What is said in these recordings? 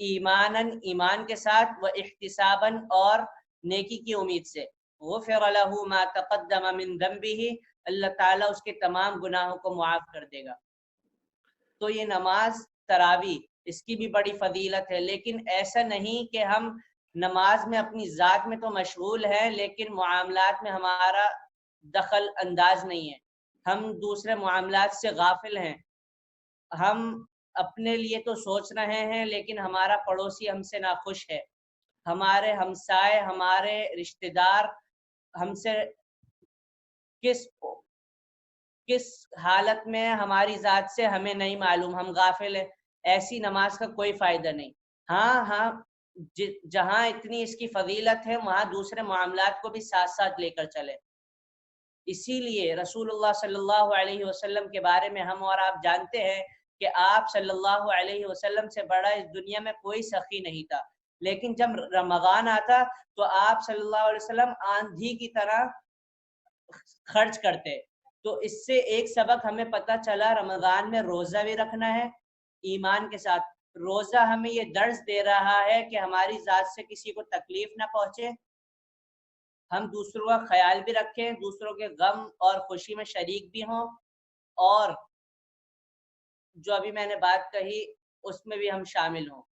ایمانن ایمان کے ساتھ، و احتسابن اور نیکی کی امید سے، غفر لہ ما تقدم من ذنبہ، اللہ تعالیٰ اس کے تمام گناہوں کو معاف کر دے گا۔ تو یہ نماز تراویح اس کی بھی بڑی فضیلت ہے، لیکن ایسا نہیں کہ ہم نماز میں اپنی ذات میں تو مشغول ہیں لیکن معاملات میں ہمارا دخل انداز نہیں ہے، ہم دوسرے معاملات سے غافل ہیں، ہم اپنے لیے تو سوچ رہے ہیں لیکن ہمارا پڑوسی ہم سے ناخوش ہے، ہمارے ہمسائے، ہمارے رشتہ دار ہم سے کس حالت میں ہماری ذات سے ہمیں نہیں معلوم، ہم غافل ہیں۔ ایسی نماز کا کوئی فائدہ نہیں۔ ہاں جہاں اتنی اس کی فضیلت ہے وہاں دوسرے معاملات کو بھی ساتھ ساتھ لے کر چلے۔ اسی لیے رسول اللہ صلی اللہ علیہ وسلم کے بارے میں ہم اور آپ جانتے ہیں کہ آپ صلی اللہ علیہ وسلم سے بڑا اس دنیا میں کوئی سخی نہیں تھا، لیکن جب رمضان آتا تو آپ صلی اللہ علیہ وسلم آندھی کی طرح خرچ کرتے۔ تو اس سے ایک سبق ہمیں پتہ چلا، رمضان میں روزہ بھی رکھنا ہے ایمان کے ساتھ۔ روزہ ہمیں یہ درس دے رہا ہے کہ ہماری ذات سے کسی کو تکلیف نہ پہنچے، ہم دوسروں کا خیال بھی رکھیں، دوسروں کے غم اور خوشی میں شریک بھی ہوں، اور جو ابھی میں نے بات کہی اس میں بھی ہم شامل ہوں۔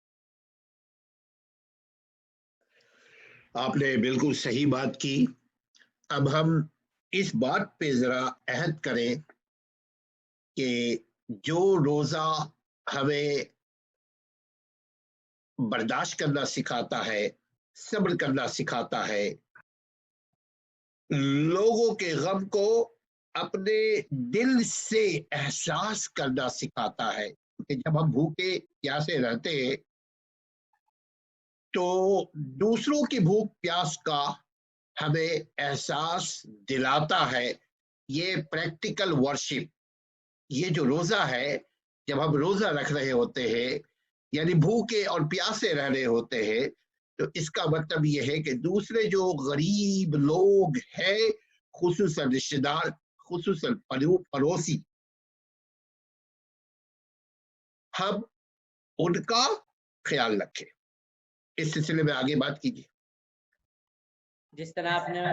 آپ نے بالکل صحیح بات کی۔ اب ہم اس بات پہ ذرا عہد کریں کہ جو روزہ ہمیں برداشت کرنا سکھاتا ہے، صبر کرنا سکھاتا ہے، لوگوں کے غم کو اپنے دل سے احساس کرنا سکھاتا ہے، کہ جب ہم بھوکے پیاسے رہتے ہیں تو دوسروں کی بھوک پیاس کا ہمیں احساس دلاتا ہے۔ یہ پریکٹیکل ورشپ، یہ جو روزہ ہے، جب ہم روزہ رکھ رہے ہوتے ہیں یعنی بھوکے اور پیاسے رہ رہے ہوتے ہیں، تو اس کا مطلب یہ ہے کہ دوسرے جو غریب لوگ ہیں، خصوصاً رشتہ دار، خصوصاً پڑوسی، ہم ان کا خیال رکھیں۔ اس سلسلے میں آگے بات کیجیے۔ جس طرح آپ نے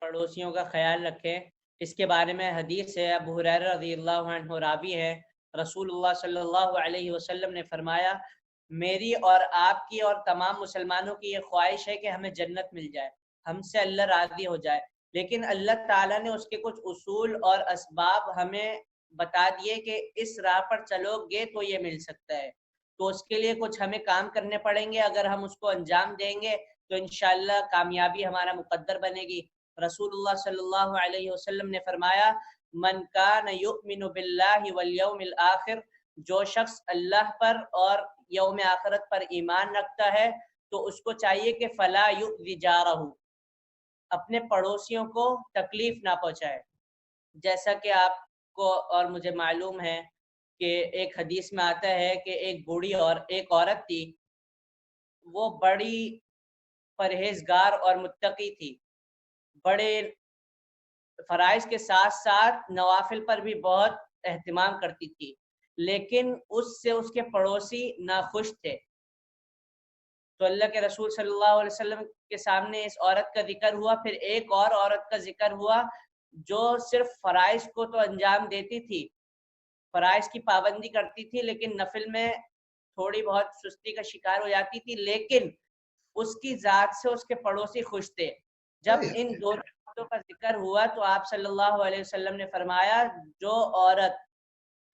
پڑوسیوں کا خیال رکھے، اس کے بارے میں حدیث ہے، ابو ہریرہ رضی اللہ عنہ راوی ہے، رسول اللہ صلی اللہ علیہ وسلم نے فرمایا، میری اور آپ کی اور تمام مسلمانوں کی یہ خواہش ہے کہ ہمیں جنت مل جائے، ہم سے اللہ راضی ہو جائے، لیکن اللہ تعالیٰ نے اس کے کچھ اصول اور اسباب ہمیں بتا دیے کہ اس راہ پر چلو گے تو یہ مل سکتا ہے، تو اس کے لیے کچھ ہمیں کام کرنے پڑیں گے، اگر ہم اس کو انجام دیں گے تو انشاءاللہ کامیابی ہمارا مقدر بنے گی۔ رسول اللہ صلی اللہ علیہ وسلم نے فرمایا، من کان یؤمن باللہ والیوم الآخر، جو شخص اللہ پر اور یوم آخرت پر ایمان رکھتا ہے تو اس کو چاہیے کہ فلا یؤذی جارہ، اپنے پڑوسیوں کو تکلیف نہ پہنچائے۔ جیسا کہ آپ کو اور مجھے معلوم ہے کہ ایک حدیث میں آتا ہے کہ ایک بوڑھی اور ایک عورت تھی، وہ بڑی پرہیزگار اور متقی تھی، بڑے فرائض کے ساتھ ساتھ نوافل پر بھی بہت اہتمام کرتی تھی، لیکن اس سے اس کے پڑوسی ناخوش تھے۔ تو اللہ کے رسول صلی اللہ علیہ وسلم کے سامنے اس عورت کا ذکر ہوا، پھر ایک اور عورت کا ذکر ہوا جو صرف فرائض کو تو انجام دیتی تھی، فرائض کی پابندی کرتی تھی، لیکن نفل میں تھوڑی بہت سستی کا شکار ہو جاتی تھی، لیکن اس کی ذات سے اس کے پڑوسی خوش تھے۔ جب ان دونوں عورتوں کا ذکر ہوا تو آپ صلی اللہ علیہ وسلم نے فرمایا، جو عورت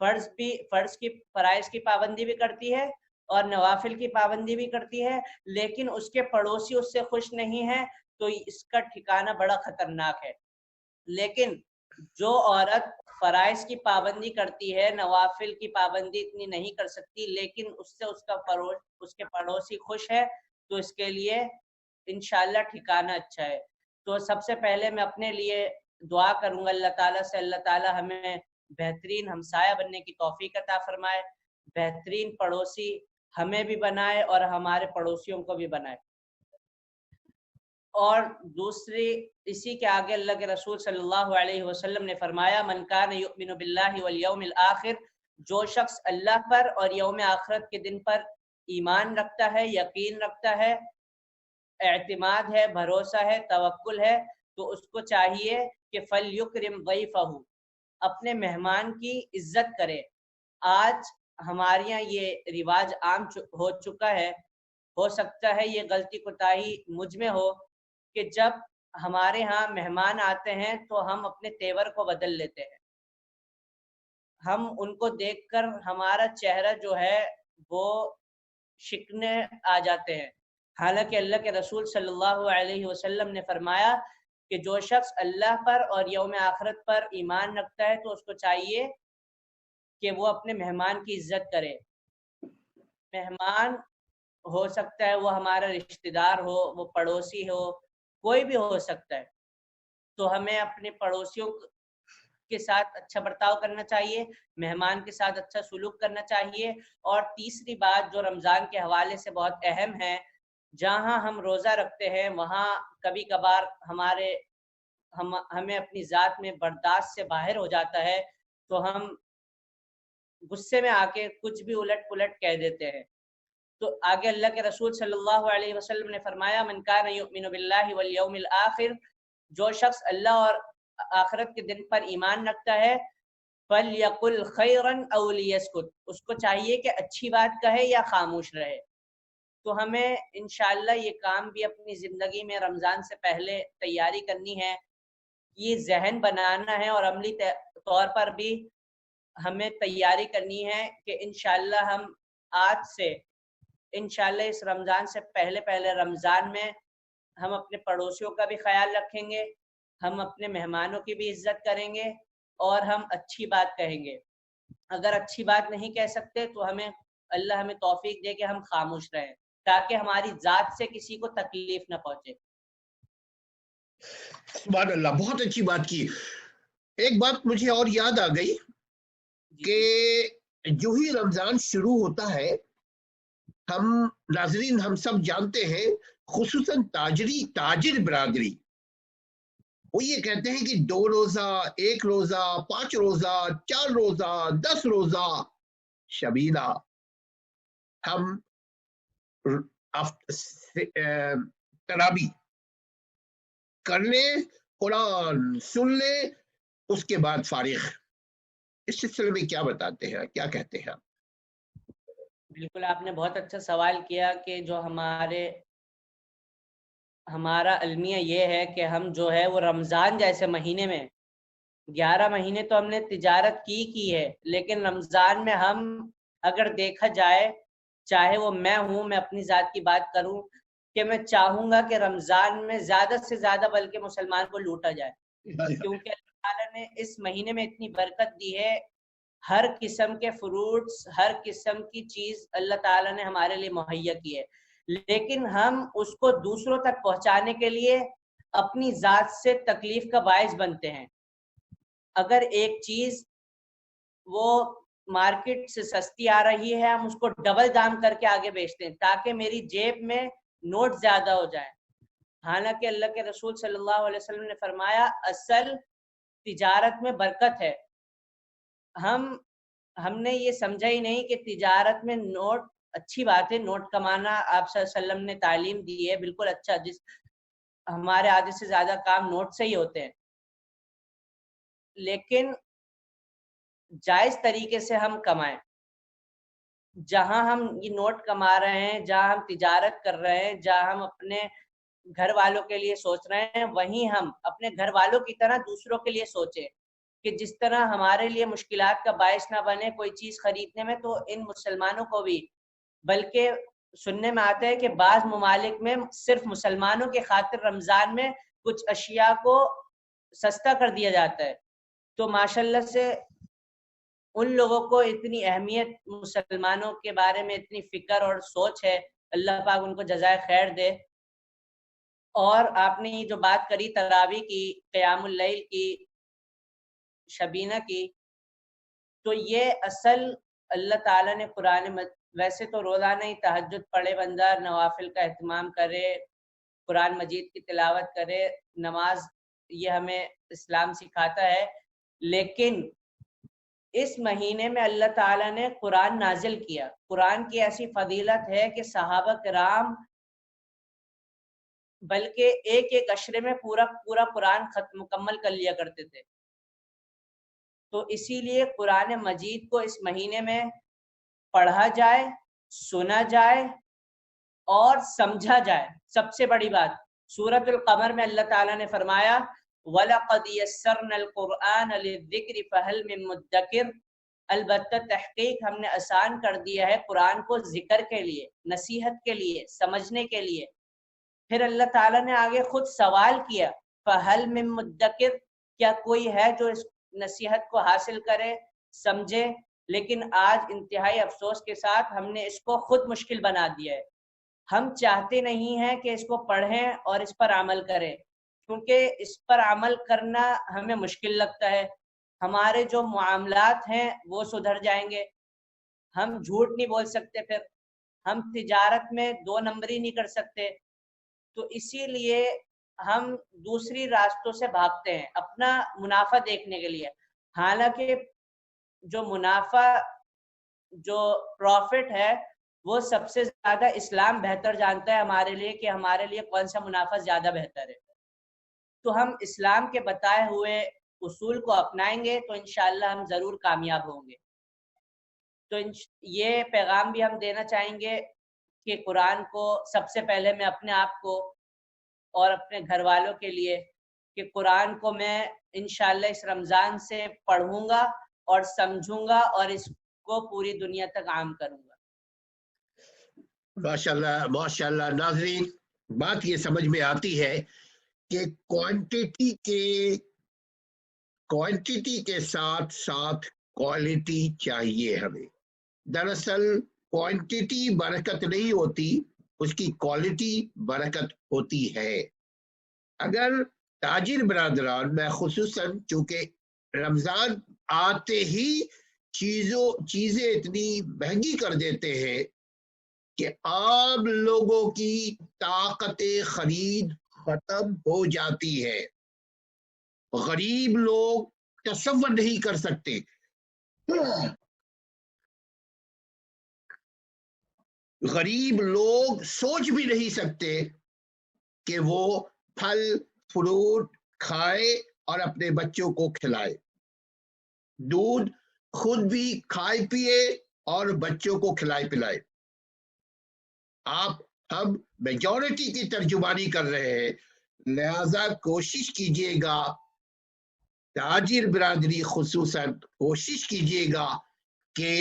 فرائض کی پابندی بھی کرتی ہے اور نوافل کی پابندی بھی کرتی ہے لیکن اس کے پڑوسی اس سے خوش نہیں ہے تو اس کا ٹھکانہ بڑا خطرناک ہے۔ لیکن جو عورت فرائض کی پابندی کرتی ہے، نوافل کی پابندی اتنی نہیں کر سکتی، لیکن اس سے اس کے پڑوسی خوش ہے تو اس کے لیے انشاءاللہ ٹھکانہ اچھا ہے۔ تو سب سے پہلے میں اپنے لیے دعا کروں گا اللہ تعالیٰ سے، اللہ تعالیٰ ہمیں بہترین ہمسایہ بننے کی توفیق عطا فرمائے، بہترین پڑوسی ہمیں بھی بنائے اور ہمارے پڑوسیوں کو بھی بنائے۔ اور دوسری اسی کے آگے اللہ کے رسول صلی اللہ علیہ وسلم نے فرمایا، من کان یؤمن باللہ والیوم الآخر، جو شخص اللہ پر اور یوم آخرت کے دن پر ایمان رکھتا ہے، یقین رکھتا ہے، اعتماد ہے، بھروسہ ہے، توکل ہے، تو اس کو چاہیے کہ فَلْيُكْرِمْ ضَيْفَهُ، اپنے مہمان کی عزت کرے۔ آج ہمارے یہاں یہ رواج عام ہو چکا ہے، ہو سکتا ہے یہ غلطی کوتاہی مجھ میں ہو، کہ جب ہمارے ہاں مہمان آتے ہیں تو ہم اپنے تیور کو بدل لیتے ہیں، ہم ان کو دیکھ کر ہمارا چہرہ جو ہے وہ شکنے آ جاتے ہیں، حالانکہ اللہ کے رسول صلی اللہ علیہ وسلم نے فرمایا کہ جو شخص اللہ پر اور یوم آخرت پر ایمان رکھتا ہے تو اس کو چاہیے کہ وہ اپنے مہمان کی عزت کرے۔ مہمان ہو سکتا ہے وہ ہمارا رشتہ دار ہو، وہ پڑوسی ہو، کوئی بھی ہو سکتا ہے، تو ہمیں اپنے پڑوسیوں کے ساتھ اچھا برتاؤ کرنا چاہیے، مہمان کے ساتھ اچھا سلوک کرنا چاہیے۔ اور تیسری بات جو رمضان کے حوالے سے بہت اہم ہے، جہاں ہم روزہ رکھتے ہیں وہاں کبھی کبھار ہمیں اپنی ذات میں برداشت سے باہر ہو جاتا ہے، تو ہم غصے میں آ کے کچھ بھی الٹ پلٹ کہہ دیتے ہیں۔ تو آگے اللہ کے رسول صلی اللہ علیہ وسلم نے فرمایا من کان یؤمن باللہ والیوم الآخر، جو شخص اللہ اور آخرت کے دن پر ایمان رکھتا ہے، فلیقل خیرا او لیسکت، اس کو چاہیے کہ اچھی بات کہے یا خاموش رہے۔ تو ہمیں انشاءاللہ یہ کام بھی اپنی زندگی میں رمضان سے پہلے تیاری کرنی ہے، یہ ذہن بنانا ہے، اور عملی طور پر بھی ہمیں تیاری کرنی ہے کہ انشاءاللہ ہم آج سے انشاءاللہ اس رمضان سے پہلے رمضان میں ہم اپنے پڑوسیوں کا بھی خیال رکھیں گے، ہم اپنے مہمانوں کی بھی عزت کریں گے، اور ہم اچھی بات کہیں گے۔ اگر اچھی بات نہیں کہہ سکتے تو اللہ ہمیں توفیق دے کہ ہم خاموش رہیں، تاکہ ہماری ذات سے کسی کو تکلیف نہ پہنچے۔ سبحان اللہ، بہت اچھی بات کی۔ ایک بات مجھے اور یاد آ گئی کہ جو ہی رمضان شروع ہوتا ہے، ہم ناظرین ہم سب جانتے ہیں، خصوصاً تاجر برادری، وہ یہ کہتے ہیں کہ 2 روزہ، 1 روزہ، 5 روزہ، 4 روزہ، 10 روزہ، شبیلہ ہم تراویح کر لیں، قرآن سن لیں، اس کے بعد فارغ۔ اس سلسلے میں کیا بتاتے ہیں، کیا کہتے ہیں آپ؟ بالکل، آپ نے بہت اچھا سوال کیا کہ جو ہمارا المیہ یہ ہے کہ ہم جو ہے وہ رمضان جیسے مہینے میں 11 مہینے تو ہم نے تجارت کی ہے، لیکن رمضان میں ہم اگر دیکھا جائے، چاہے وہ میں ہوں، میں اپنی ذات کی بات کروں کہ میں چاہوں گا کہ رمضان میں زیادہ سے زیادہ بلکہ مسلمان کو لوٹا جائے، کیونکہ اللہ تعالیٰ نے اس مہینے میں اتنی برکت دی ہے، ہر قسم کے فروٹس، ہر قسم کی چیز اللہ تعالیٰ نے ہمارے لیے مہیا کی ہے، لیکن ہم اس کو دوسروں تک پہنچانے کے لیے اپنی ذات سے تکلیف کا باعث بنتے ہیں۔ اگر ایک چیز وہ مارکیٹ سے سستی آ رہی ہے، ہم اس کو ڈبل دام کر کے آگے بیچتے ہیں تاکہ میری جیب میں نوٹ زیادہ ہو جائیں، حالانکہ اللہ کے رسول صلی اللہ علیہ وسلم نے فرمایا اصل تجارت میں برکت ہے۔ ہم نے یہ سمجھا ہی نہیں کہ تجارت میں نوٹ اچھی بات ہے، نوٹ کمانا آپ صلی اللہ علیہ وسلم نے تعلیم دی ہے، بالکل اچھا، ہمارے آدھے سے زیادہ کام نوٹ سے ہی ہوتے ہیں، لیکن جائز طریقے سے ہم کمائیں۔ جہاں ہم یہ نوٹ کما رہے ہیں، جہاں ہم تجارت کر رہے ہیں، جہاں ہم اپنے گھر والوں کے لیے سوچ رہے ہیں، وہیں ہم اپنے گھر والوں کی طرح دوسروں کے لیے سوچیں کہ جس طرح ہمارے لیے مشکلات کا باعث نہ بنے کوئی چیز خریدنے میں، تو ان مسلمانوں کو بھی، بلکہ سننے میں آتا ہے کہ بعض ممالک میں صرف مسلمانوں کے خاطر رمضان میں کچھ اشیاء کو سستا کر دیا جاتا ہے، تو ماشاءاللہ سے ان لوگوں کو اتنی اہمیت مسلمانوں کے بارے میں اتنی فکر اور سوچ ہے، اللہ پاک ان کو جزائے خیر دے۔ اور آپ نے یہ جو بات کری تراویح کی، قیام اللیل کی، شبینہ کی، تو یہ اصل اللہ تعالیٰ نے ویسے تو روزانہ ہی تہجد پڑھے بندہ، نوافل کا اہتمام کرے، قرآن مجید کی تلاوت کرے، نماز، یہ ہمیں اسلام سکھاتا ہے، لیکن اس مہینے میں اللہ تعالیٰ نے قرآن نازل کیا. قرآن کی ایسی فضیلت ہے کہ صحابہ کرام بلکہ ایک ایک عشرے میں پورا قرآن مکمل کر لیا کرتے تھے. تو اسی لیے قرآن مجید کو اس مہینے میں پڑھا جائے, سنا جائے اور سمجھا جائے. سب سے بڑی بات سورۃ القمر میں اللہ تعالیٰ نے فرمایا وَلَقَدْ يَسَّرْنَا الْقُرْآنَ لِلذِّكْرِ فَهَلْ مِن مُدَّكِرٍ, البتہ تحقیق ہم نے آسان کر دیا ہے قرآن کو ذکر کے لیے, نصیحت کے لیے, سمجھنے کے لیے. پھر اللہ تعالیٰ نے آگے خود سوال کیا فَهَلْ مِن مُدَّكِرٍ, کیا کوئی ہے جو اس نصیحت کو حاصل کرے, سمجھے. لیکن آج انتہائی افسوس کے ساتھ ہم نے اس کو خود مشکل بنا دیا ہے. ہم چاہتے نہیں ہیں کہ اس کو پڑھیں اور اس پر عمل کریں, کیونکہ اس پر عمل کرنا ہمیں مشکل لگتا ہے. ہمارے جو معاملات ہیں وہ سدھر جائیں گے, ہم جھوٹ نہیں بول سکتے, پھر ہم تجارت میں 2 نمبری نہیں کر سکتے. تو اسی لیے ہم دوسری راستوں سے بھاگتے ہیں اپنا منافع دیکھنے کے لیے. حالانکہ جو منافع, جو پروفٹ ہے, وہ سب سے زیادہ اسلام بہتر جانتا ہے ہمارے لیے کہ ہمارے لیے کون سا منافع زیادہ بہتر ہے. تو ہم اسلام کے بتائے ہوئے اصول کو اپنائیں گے تو انشاءاللہ ہم ضرور کامیاب ہوں گے. تو یہ پیغام بھی ہم دینا چاہیں گے کہ قرآن کو سب سے پہلے میں اپنے آپ کو اور اپنے گھر والوں کے لیے کہ قرآن کو میں انشاءاللہ اس رمضان سے پڑھوں گا اور سمجھوں گا اور اس کو پوری دنیا تک عام کروں گا. ماشاءاللہ ماشاءاللہ. ناظرین, بات یہ سمجھ میں آتی ہے کہ کوانٹیٹی کے ساتھ ساتھ کوالٹی چاہیے ہمیں. دراصل کوانٹیٹی برکت نہیں ہوتی, اس کی کوالٹی برکت ہوتی ہے. اگر تاجر برادران میں خصوصاً چونکہ رمضان آتے ہی چیزیں اتنی مہنگی کر دیتے ہیں کہ عام لوگوں کی طاقت خرید ختم ہو جاتی ہے. غریب لوگ تصور نہیں کر سکتے, غریب لوگ سوچ بھی نہیں سکتے کہ وہ پھل فروٹ کھائے اور اپنے بچوں کو کھلائے, دودھ خود بھی کھائے پیے اور بچوں کو کھلائے پلائے. ہم میجورٹی کی ترجمانی کر رہے ہیں, لہذا کوشش کیجیے گا, تاجر برادری خصوصاً کوشش کیجیے گا کہ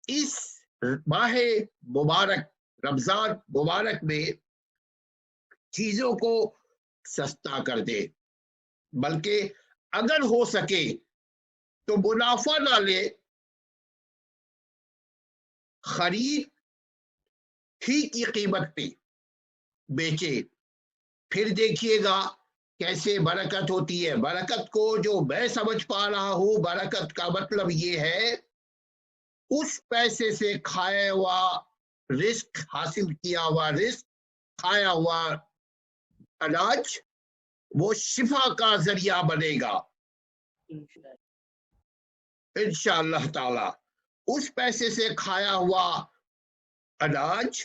اس ماہ مبارک رمضان مبارک میں چیزوں کو سستا کر دے, بلکہ اگر ہو سکے تو منافع نہ لے, خرید ہی کی قیمت پہ بیچے. پھر دیکھیے گا کیسے برکت ہوتی ہے. برکت کو جو میں سمجھ پا رہا ہوں, برکت کا مطلب یہ ہے اس پیسے سے کھایا ہوا رزق, حاصل کیا ہوا رزق, کھایا ہوا اناج وہ شفا کا ذریعہ بنے گا انشاءاللہ تعالی. اس پیسے سے کھایا ہوا اناج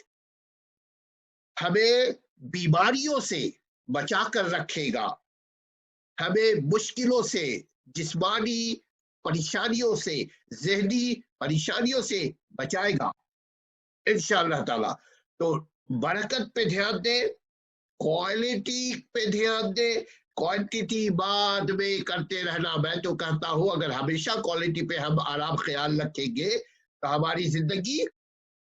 ہمیں بیماریوں سے بچا کر رکھے گا, ہمیں مشکلوں سے, جسمانی پریشانیوں سے, ذہنی پریشانیوں سے بچائے گا انشاءاللہ تعالی. تو برکت پہ دھیان دیں, کوالٹی پہ دھیان دیں, کوانٹیٹی بعد میں کرتے رہنا. میں تو کہتا ہوں اگر ہمیشہ کوالٹی پہ ہم آرام خیال رکھیں گے تو ہماری زندگی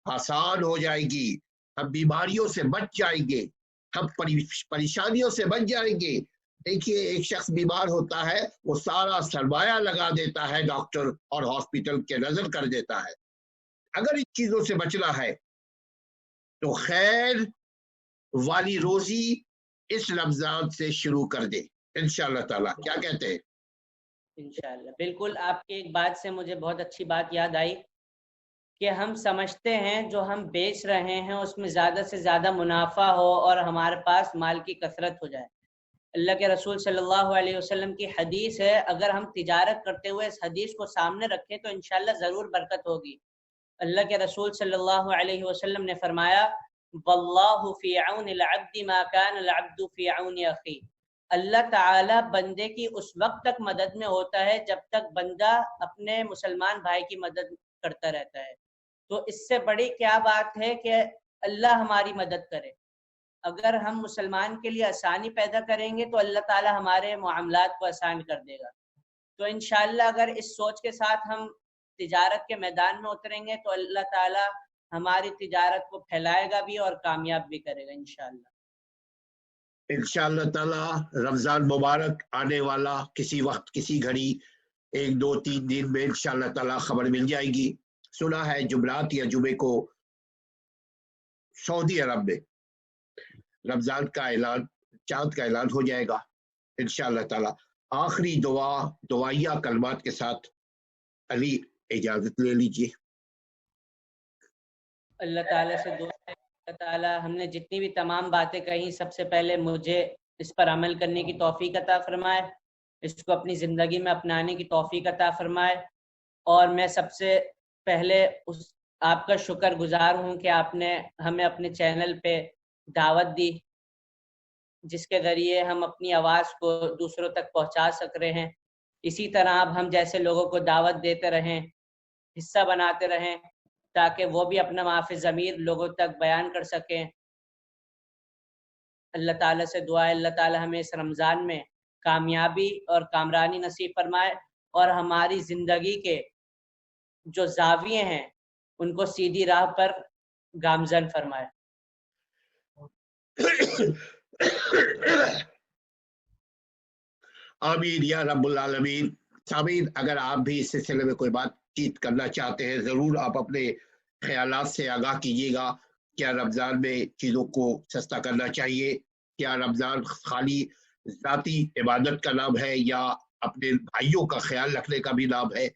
آسان ہو جائے گی, ہم بیماریوں سے بچ جائیں گے, ہم پریشانیوں سے بچ جائیں گے. دیکھیے ایک شخص بیمار ہوتا ہے, وہ سارا سرمایہ لگا دیتا ہے ڈاکٹر اور ہاسپٹل کے نظر کر دیتا ہے. اگر ان چیزوں سے بچنا ہے تو خیر والی روزی اس رمضان سے شروع کر دے انشاءاللہ تعالی. کیا کہتے ہیں؟ انشاءاللہ بالکل. آپ کی ایک بات سے مجھے بہت اچھی بات یاد آئی کہ ہم سمجھتے ہیں جو ہم بیچ رہے ہیں اس میں زیادہ سے زیادہ منافع ہو اور ہمارے پاس مال کی کثرت ہو جائے, اللہ کے رسول صلی اللہ علیہ وسلم کی حدیث ہے، اگر ہم تجارت کرتے ہوئے اس حدیث کو سامنے رکھیں تو انشاءاللہ ضرور برکت ہوگی۔ اللہ کے رسول صلی اللہ علیہ وسلم نے فرمایا واللہ فی عون العبد ما کان العبد فی عون اخی، اللہ تعالی بندے کی اس وقت تک مدد میں ہوتا ہے جب تک بندہ اپنے مسلمان بھائی کی مدد کرتا رہتا ہے۔ تو اس سے بڑی کیا بات ہے کہ اللہ ہماری مدد کرے۔ اگر ہم مسلمان کے لیے آسانی پیدا کریں گے تو اللہ تعالی ہمارے معاملات کو آسان کر دے گا۔ تو انشاءاللہ اگر اس سوچ کے ساتھ ہم تجارت کے میدان میں اتریں گے تو اللہ تعالی ہماری تجارت کو پھیلائے گا بھی اور کامیاب بھی کرے گا انشاءاللہ۔ انشاءاللہ تعالی رمضان مبارک آنے والا کسی وقت کسی گھڑی 1 2 3 دن میں انشاءاللہ تعالی خبر مل جائے گی۔ سنا ہے جمعرات یا جمعے کو سعودی عرب میں رمضان کا اعلان، چاند کا اعلان ہو جائے گا انشاءاللہ تعالی۔ آخری دعائیہ کلمات کے ساتھ علی اجازت لے لیجیے۔ اللہ تعالیٰ سے دعا ہے اللہ تعالیٰ ہم نے جتنی بھی تمام باتیں کہیں سب سے پہلے مجھے اس پر عمل کرنے کی توفیق عطا فرمائے، اس کو اپنی زندگی میں اپنانے کی توفیق عطا فرمائے، اور میں سب سے پہلے آپ کا شکر گزار ہوں کہ آپ نے ہمیں اپنے چینل پہ دعوت دی، جس کے ذریعے ہم اپنی آواز کو دوسروں تک پہنچا سک رہے ہیں۔ اسی طرح آپ ہم جیسے لوگوں کو دعوت دیتے رہیں، حصہ بناتے رہیں، تاکہ وہ بھی اپنا معافی ضمیر لوگوں تک بیان کر سکیں۔ اللہ تعالیٰ سے دعا ہے اللہ تعالیٰ ہمیں اس رمضان میں کامیابی اور کامرانی نصیب فرمائے، اور ہماری زندگی کے جو زاویے ہیں ان کو سیدھی راہ پر گامزن فرمائے۔ آمین یا رب العالمین۔ سامعین، اگر آپ بھی اس سلسلے میں کوئی بات چیت کرنا چاہتے ہیں ضرور آپ اپنے خیالات سے آگاہ کیجیے گا۔ کیا رمضان میں چیزوں کو سستا کرنا چاہیے؟ کیا رمضان خالی ذاتی عبادت کا نام ہے یا اپنے بھائیوں کا خیال رکھنے کا بھی نام ہے؟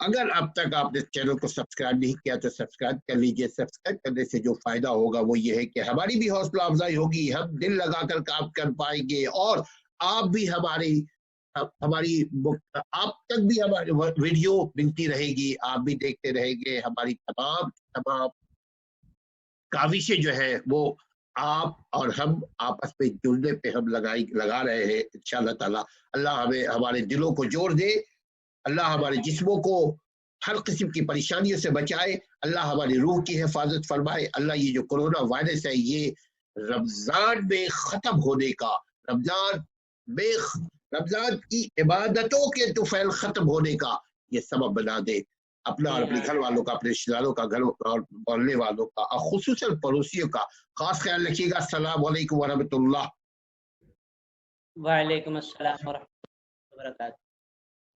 اگر اب تک آپ نے چینل کو سبسکرائب نہیں کیا تو سبسکرائب کر لیجئے۔ سبسکرائب کرنے سے جو فائدہ ہوگا وہ یہ ہے کہ ہماری بھی حوصلہ افزائی ہوگی، ہم دل لگا کر کام کر پائیں گے، اور آپ بھی آپ تک بھی ہماری ویڈیو ملتی رہے گی، آپ بھی دیکھتے رہیں گے۔ ہماری تمام کاوشیں جو ہے وہ آپ اور ہم آپس میں جڑنے پہ ہم لگا رہے ہیں انشاءاللہ تعالی۔ اللہ ہمیں ہمارے دلوں کو جوڑ دے، اللہ ہمارے جسموں کو ہر قسم کی پریشانیوں سے بچائے، اللہ ہماری روح کی حفاظت فرمائے۔ اللہ یہ جو کرونا وائرس ہے یہ رمضان میں ختم ہونے کا، رمضان کی عبادتوں کے طفیل ختم ہونے کا یہ سبب بنا دے۔ اپنا اور اپنے گھر والوں کا، اپنے رشتہ داروں کا، گھر اور محلے والوں کا، اور خصوصاً پڑوسیوں کا خاص خیال رکھیے گا۔ السلام علیکم ورحمۃ اللہ۔ وعلیکم السلام ورحمۃ اللہ وبرکاتہ۔